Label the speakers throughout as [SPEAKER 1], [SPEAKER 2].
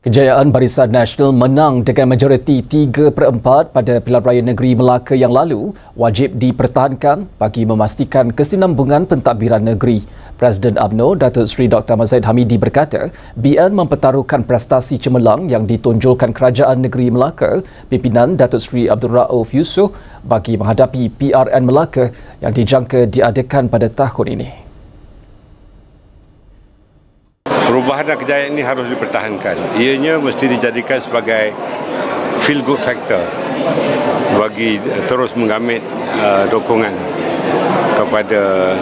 [SPEAKER 1] Kejayaan Barisan Nasional menang dengan majoriti 3/4 pada pilihan raya negeri Melaka yang lalu wajib dipertahankan bagi memastikan kesinambungan pentadbiran negeri. Presiden UMNO, Datuk Seri Dr. Ahmad Zahid Hamidi berkata, BN mempertaruhkan prestasi cemerlang yang ditonjolkan Kerajaan Negeri Melaka, pimpinan Datuk Seri Abdul Rauf Yusof bagi menghadapi PRN Melaka yang dijangka diadakan pada tahun ini.
[SPEAKER 2] Perubahan dan kejayaan ini harus dipertahankan. Ianya mesti dijadikan sebagai feel good factor bagi terus menggamit dukungan kepada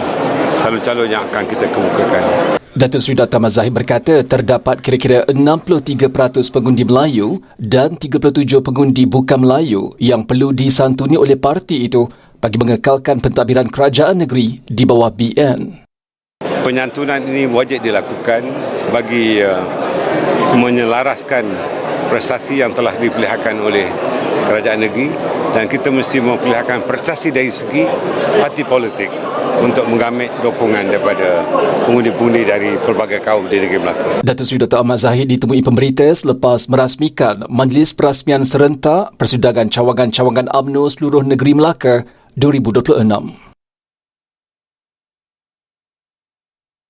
[SPEAKER 2] calon-calon yang akan kita kemukakan.
[SPEAKER 1] Datuk Seri Dr. Ahmad Zahid berkata terdapat kira-kira 63% pengundi Melayu dan 37 pengundi bukan Melayu yang perlu disantuni oleh parti itu bagi mengekalkan pentadbiran kerajaan negeri di bawah BN.
[SPEAKER 2] Penyantunan ini wajib dilakukan bagi menyelaraskan prestasi yang telah diperlihatkan oleh kerajaan negeri, dan kita mesti memperlihatkan prestasi dari segi parti politik untuk menggamit dukungan daripada pengundi-pengundi dari pelbagai kaum di negeri Melaka.
[SPEAKER 1] Datuk Seri Dr. Ahmad Zahid ditemui pemberita selepas merasmikan Majlis Perasmian Serentak Persidangan Cawangan-Cawangan UMNO seluruh negeri Melaka 2026.